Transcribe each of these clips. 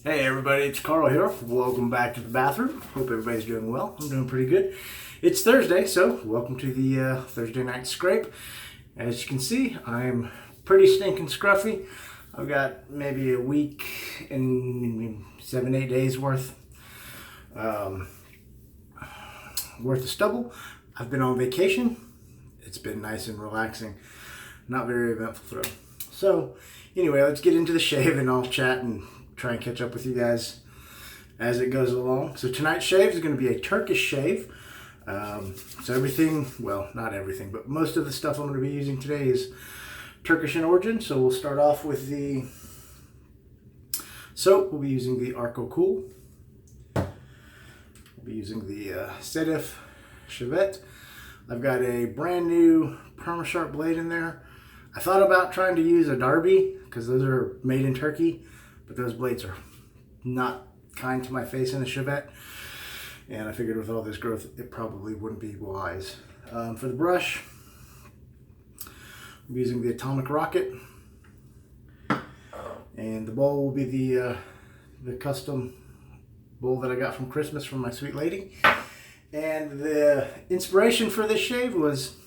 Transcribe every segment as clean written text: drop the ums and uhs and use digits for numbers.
Hey everybody, it's Carl here. Welcome back to the bathroom. Hope everybody's doing well. I'm doing pretty good. It's Thursday, so welcome to the Thursday night scrape. As you can see, I'm pretty stinking scruffy. I've got maybe a week and 7-8 days worth of stubble. I've been on vacation. It's been nice and relaxing. Not very eventful throw. So anyway, let's get into the shave and I'll chat and try and catch up with you guys as it goes along. So tonight's shave is going to be a Turkish shave. So everything, well, not everything, but most of the stuff I'm going to be using today is Turkish in origin. So we'll start off with the soap. We'll be using the Arco Cool. We'll be using the Sedef Chevet. I've got a brand new PermaSharp blade in there. I thought about trying to use a Darby because those are made in Turkey, but those blades are not kind to my face in a Chevet. And I figured with all this growth, it probably wouldn't be wise. For the brush, I'm using the Atomic Rocket. And the bowl will be the custom bowl that I got from Christmas from my sweet lady. And the inspiration for this shave was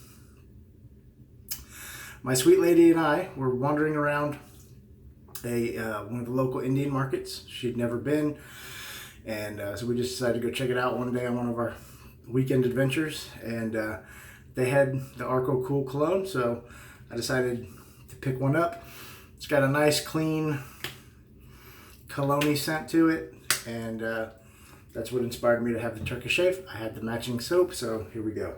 my sweet lady and I were wandering around one of the local Indian markets. She'd never been, and so we just decided to go check it out one day on one of our weekend adventures, and they had the Arco Cool cologne, so I decided to pick one up. It's got a nice clean cologne-y scent to it, and that's what inspired me to have the Turkish shave. I had the matching soap, so here we go.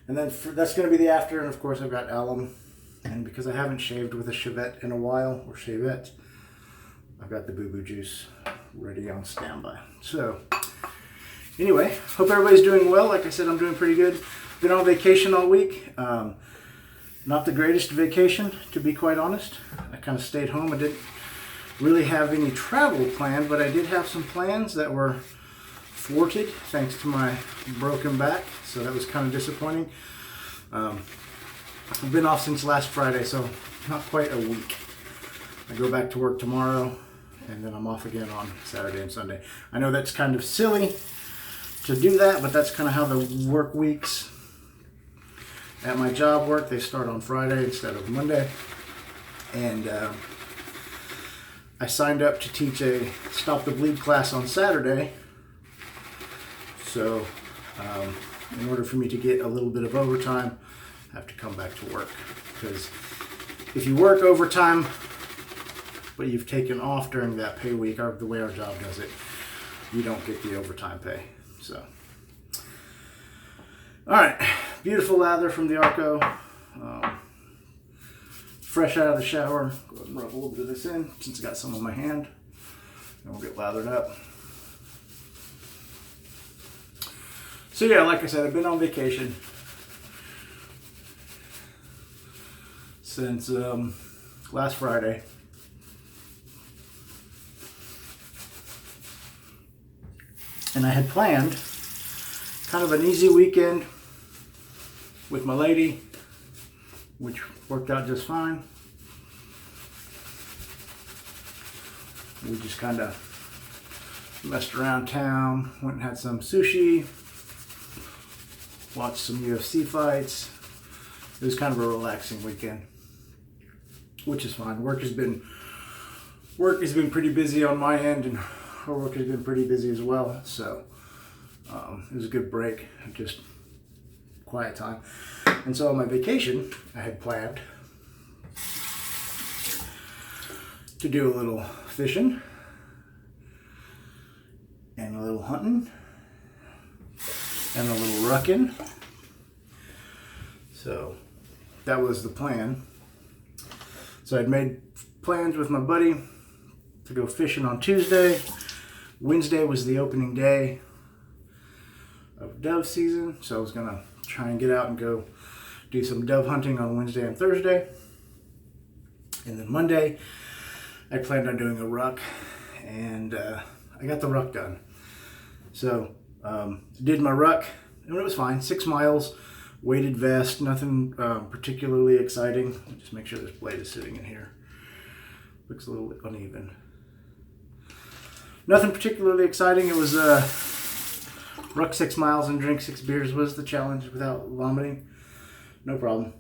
And then that's going to be the after, and of course I've got alum. And because I haven't shaved with a Chevet in a while, or Chevet, I've got the Boo Boo Juice ready on standby. So, anyway, hope everybody's doing well. Like I said, I'm doing pretty good. Been on vacation all week. Not the greatest vacation, to be quite honest. I kind of stayed home. I didn't really have any travel planned, but I did have some plans that were thwarted thanks to my broken back. So that was kind of disappointing. I've been off since last Friday, so not quite a week. I go back to work tomorrow, and then I'm off again on Saturday and Sunday. I know that's kind of silly to do that, but that's kind of how the work weeks at my job work. They start on Friday instead of Monday. And I signed up to teach a Stop the Bleed class on Saturday. So in order for me to get a little bit of overtime, I have to come back to work, because if you work overtime but you've taken off during that pay week, or the way our job does it, you don't get the overtime pay. So all right, beautiful lather from the Arco, fresh out of the shower. Go ahead and rub a little bit of this in since I got some on my hand, and we'll get lathered up. So yeah, like I said, I've been on vacation since last Friday. And I had planned kind of an easy weekend with my lady, which worked out just fine. We just kind of messed around town, went and had some sushi, watched some UFC fights. It was kind of a relaxing weekend, which is fine. Work has been pretty busy on my end, and her work has been pretty busy as well. So it was a good break, just quiet time. And so on my vacation, I had planned to do a little fishing and a little hunting and a little rucking. So that was the plan. So I'd made plans with my buddy to go fishing on Tuesday. Wednesday was the opening day of dove season, so I was gonna try and get out and go do some dove hunting on Wednesday and Thursday. And then Monday, I planned on doing a ruck, and I got the ruck done. So did my ruck, and it was fine. 6 miles. Weighted vest, nothing particularly exciting. Just make sure this blade is sitting in here. Looks a little uneven. Nothing particularly exciting. It was ruck 6 miles and drink 6 beers was the challenge without vomiting. No problem.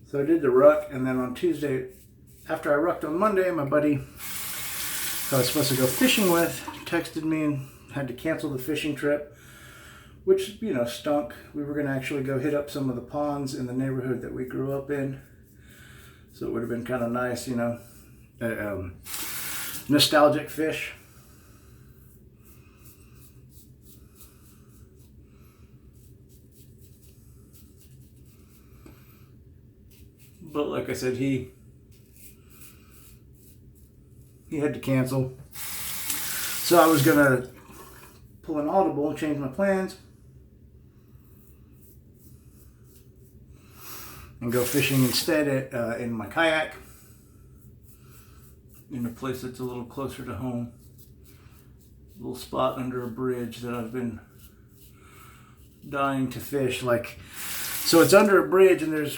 So I did the ruck, and then on Tuesday, after I rucked on Monday, my buddy who I was supposed to go fishing with texted me and had to cancel the fishing trip, which, you know, stunk. We were going to actually go hit up some of the ponds in the neighborhood that we grew up in. So it would have been kind of nice, you know, nostalgic fish. But like I said, he had to cancel. So I was going to pull an audible and change my plans and go fishing instead in my kayak in a place that's a little closer to home. A little spot under a bridge that I've been dying to fish. So it's under a bridge and there's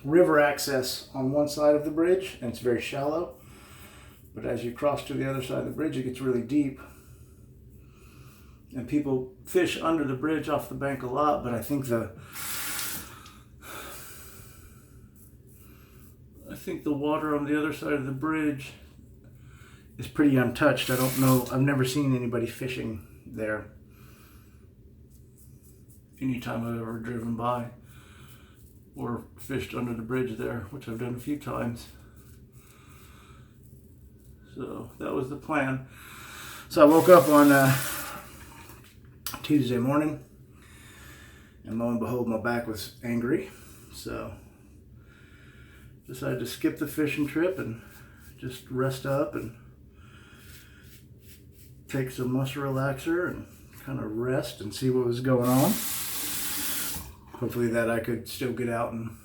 river access on one side of the bridge, and it's very shallow. But as you cross to the other side of the bridge, it gets really deep. And people fish under the bridge off the bank a lot, but I think the water on the other side of the bridge is pretty untouched. I don't know. I've never seen anybody fishing there anytime I've ever driven by or fished under the bridge there, which I've done a few times. So that was the plan. So I woke up on Tuesday morning, and lo and behold, my back was angry. So decided to skip the fishing trip and just rest up and take some muscle relaxer and kind of rest and see what was going on. Hopefully that I could still get out and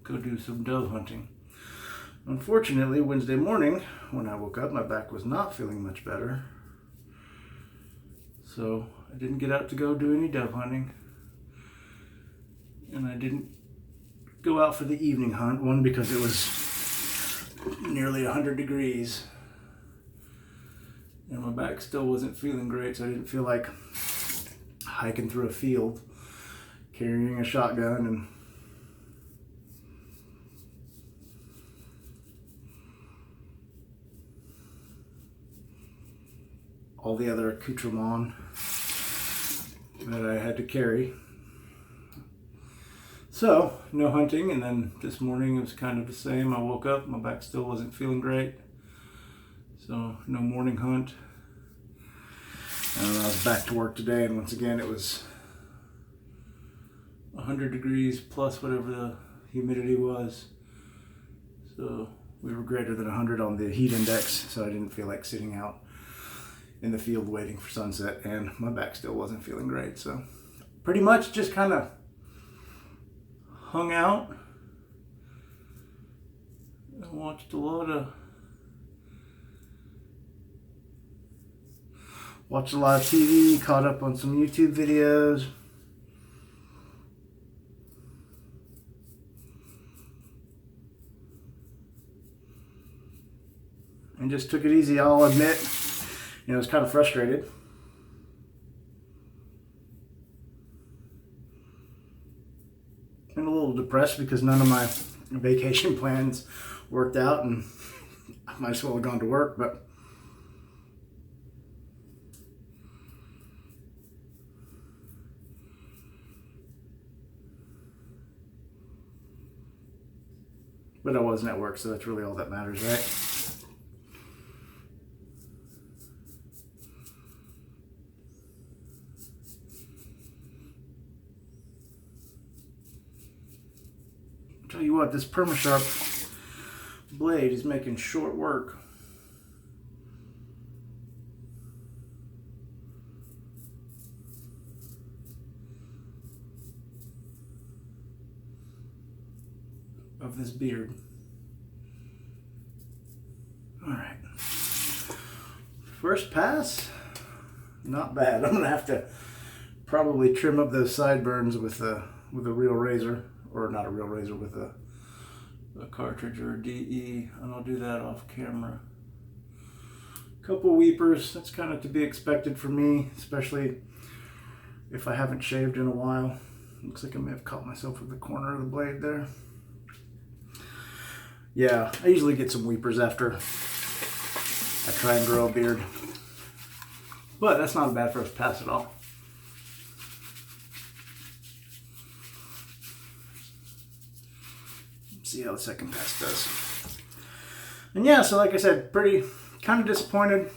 go do some dove hunting. Unfortunately, Wednesday morning, when I woke up, my back was not feeling much better. So I didn't get out to go do any dove hunting. And I didn't go out for the evening hunt. One, because it was nearly 100 degrees. And my back still wasn't feeling great, so I didn't feel like hiking through a field, carrying a shotgun and all the other accoutrement that I had to carry. So, no hunting, and then this morning it was kind of the same. I woke up, my back still wasn't feeling great, so no morning hunt. And I was back to work today, and once again it was 100 degrees plus whatever the humidity was. So we were greater than 100 on the heat index, so I didn't feel like sitting out in the field waiting for sunset, and my back still wasn't feeling great. So pretty much just kind of hung out and watched a lot of TV, caught up on some YouTube videos. And just took it easy, I'll admit. I was kind of frustrated. And a little depressed because none of my vacation plans worked out, and I might as well have gone to work, but I wasn't at work, so that's really all that matters, right? Tell you what, this PermaSharp blade is making short work. Of this beard. All right. First pass. not bad. I'm gonna have to probably trim up those sideburns with a real razor, or not a real razor, with a cartridge or a DE, and I'll do that off camera. Couple weepers, that's kind of to be expected for me, especially if I haven't shaved in a while. Looks like I may have caught myself with the corner of the blade there. Yeah, I usually get some weepers after I try and grow a beard. But that's not a bad first pass at all. Let's see how the second pass does. And yeah, so like I said, pretty kind of disappointed.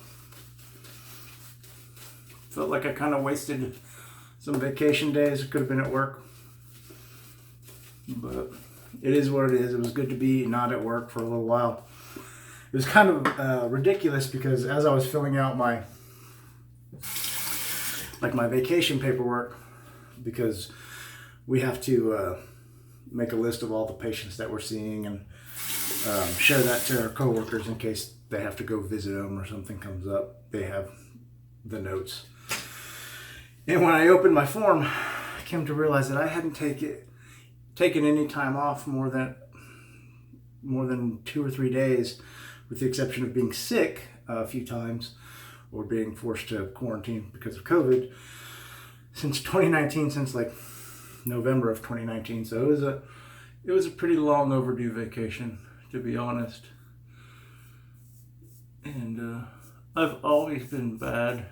Felt like I kind of wasted some vacation days. It could have been at work. But it is what it is. It was good to be not at work for a little while. It was kind of ridiculous because as I was filling out my vacation paperwork, because we have to make a list of all the patients that we're seeing and share that to our coworkers in case they have to go visit them or something comes up. They have the notes. And when I opened my form, I came to realize that I hadn't taken any time off more than 2 or 3 days, with the exception of being sick a few times or being forced to quarantine because of COVID, since 2019, since like November of 2019. So it was a pretty long overdue vacation, to be honest. And I've always been bad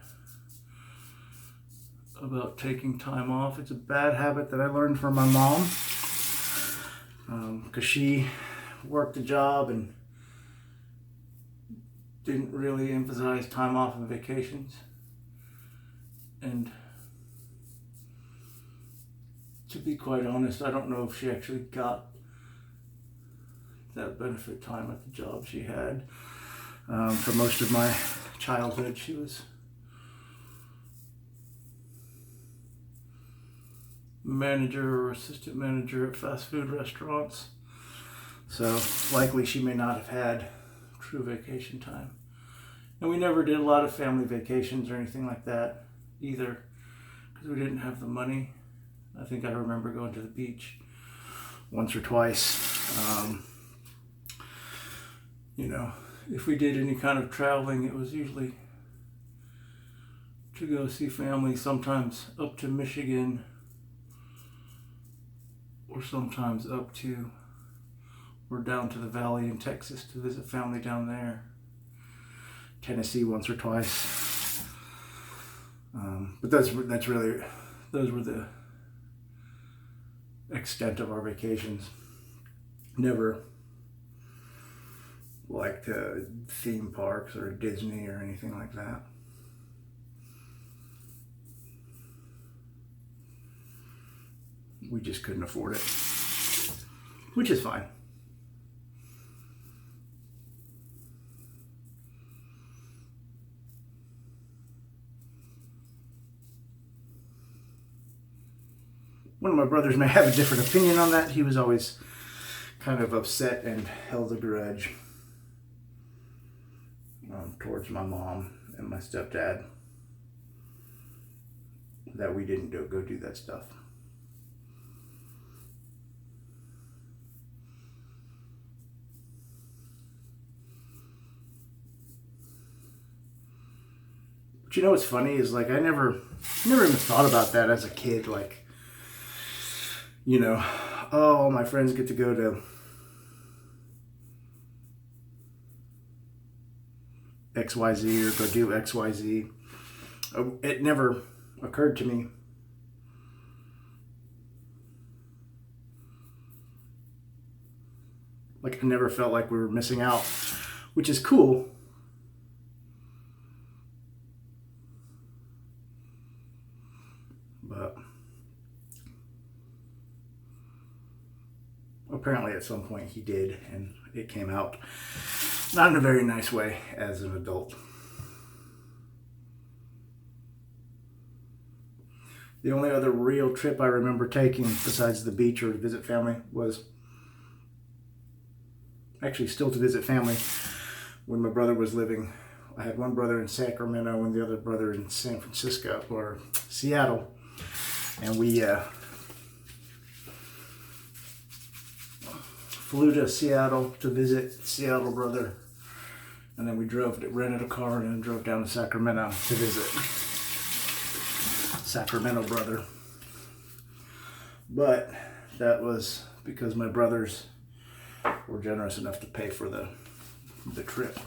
about taking time off. It's a bad habit that I learned from my mom, because she worked a job and didn't really emphasize time off and vacations. And to be quite honest, I don't know if she actually got that benefit time at the job she had. For most of my childhood, she was manager or assistant manager at fast food restaurants. So likely she may not have had true vacation time. And we never did a lot of family vacations or anything like that either, because we didn't have the money. I think I remember going to the beach once or twice. If we did any kind of traveling, it was usually to go see family, sometimes up to Michigan, or sometimes up to or down to the valley in Texas to visit family down there. Tennessee once or twice. But those were the extent of our vacations. Never like theme parks or Disney or anything like that. We just couldn't afford it, which is fine. One of my brothers may have a different opinion on that. He was always kind of upset and held a grudge towards my mom and my stepdad that we didn't go do that stuff. But you know what's funny is, like, I never even thought about that as a kid. Like, all my friends get to go to XYZ or go do XYZ. It never occurred to me. Like, I never felt like we were missing out, which is cool. But apparently at some point he did, and it came out not in a very nice way as an adult. The only other real trip I remember taking besides the beach or to visit family was actually still to visit family when my brother was living I had one brother in Sacramento and the other brother in San Francisco, or Seattle. And we flew to Seattle to visit Seattle brother. And then we rented a car and then drove down to Sacramento to visit Sacramento brother. But that was because my brothers were generous enough to pay for the trip.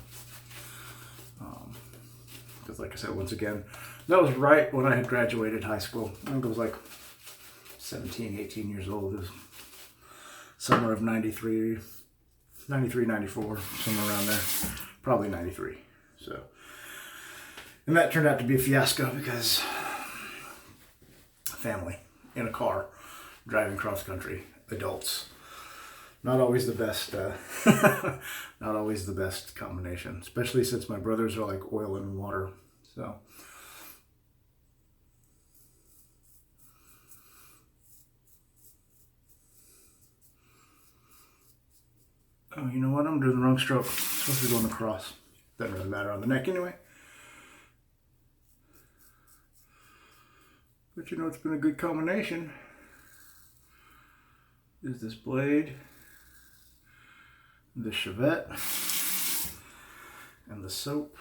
Because like I said, once again, that was right when I had graduated high school. I think I was like 17, 18 years old. It was summer of 93, 94, somewhere around there. Probably 93. So, and that turned out to be a fiasco because family in a car driving cross country, adults. Not always the best, not always the best combination, especially since my brothers are like oil and water. So, oh, you know what? I'm doing the wrong stroke. I'm supposed to be going across. Doesn't really matter on the neck anyway. But you know, it's been a good combination. Is this blade, the Chevette, and the soap.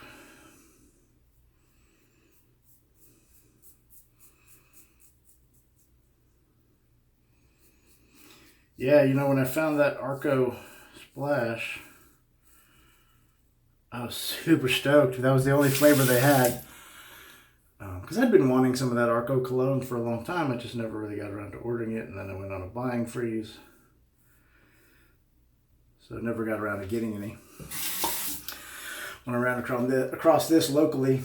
Yeah, you know, when I found that Arco Splash, I was super stoked. That was the only flavor they had. Because I'd been wanting some of that Arco cologne for a long time. I just never really got around to ordering it. And then I went on a buying freeze. So I never got around to getting any. Went around across this locally.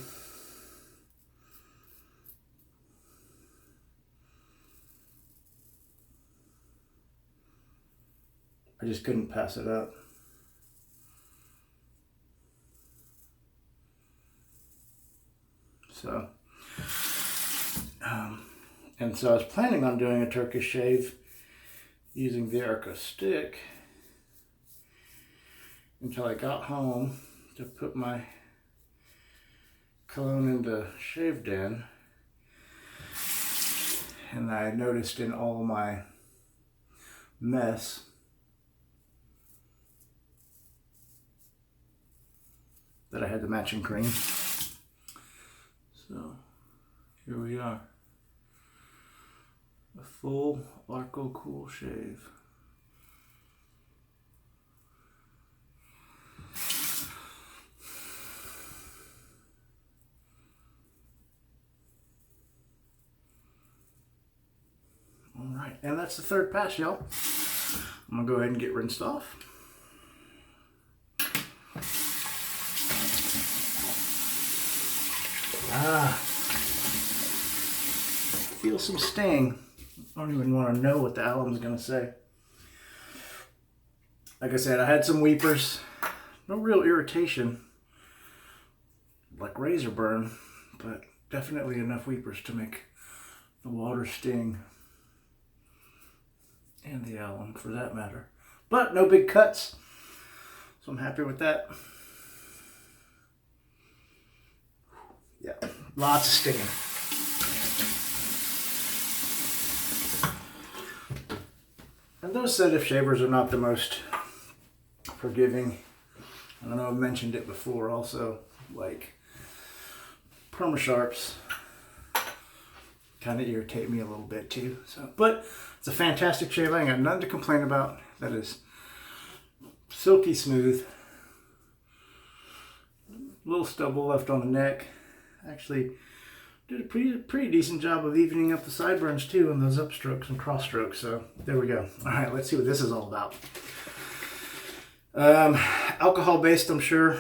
I just couldn't pass it up. So, and so I was planning on doing a Turkish shave using the Arco stick until I got home to put my cologne into Shave Den, and I noticed in all my mess that I had the matching cream. So here we are, a full Arco Cool shave. All right, and that's the third pass, y'all. I'm gonna go ahead and get rinsed off. Feel some sting. I don't even want to know what the alum's gonna say. Like I said, I had some weepers. No real irritation, like razor burn, but definitely enough weepers to make the water sting. And the alum, for that matter. But no big cuts, so I'm happy with that. Yeah, lots of stinging. And those sedative shavers are not the most forgiving. I don't know, I've mentioned it before also, like Perma-Sharps kind of irritate me a little bit too. So, but it's a fantastic shave. I ain't got nothing to complain about. That is silky smooth. A little stubble left on the neck. Actually did a pretty decent job of evening up the sideburns too, and those upstrokes and cross strokes. So there we go. All right, let's see what this is all about. Alcohol based, I'm sure.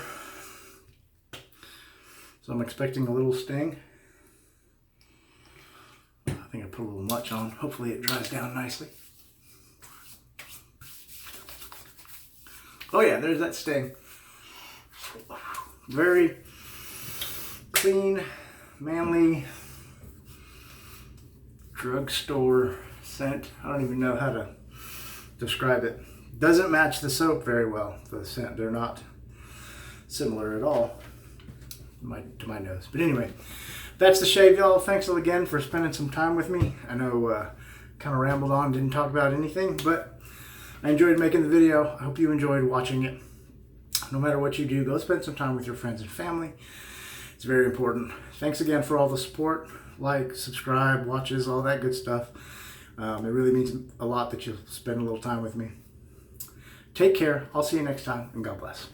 So I'm expecting a little sting. I think I put a little much on. Hopefully it dries down nicely. Oh yeah, there's that sting. Very clean, manly, drugstore scent. I don't even know how to describe it. Doesn't match the soap very well, the scent. They're not similar at all. to my nose. But anyway, that's the shave, y'all. Thanks again for spending some time with me. I know kind of rambled on, didn't talk about anything, but I enjoyed making the video. I hope you enjoyed watching it. No matter what you do, go spend some time with your friends and family. It's very important. Thanks again for all the support. Like, subscribe, watches, all that good stuff. It really means a lot that you'll spend a little time with me. Take care. I'll see you next time, and God bless.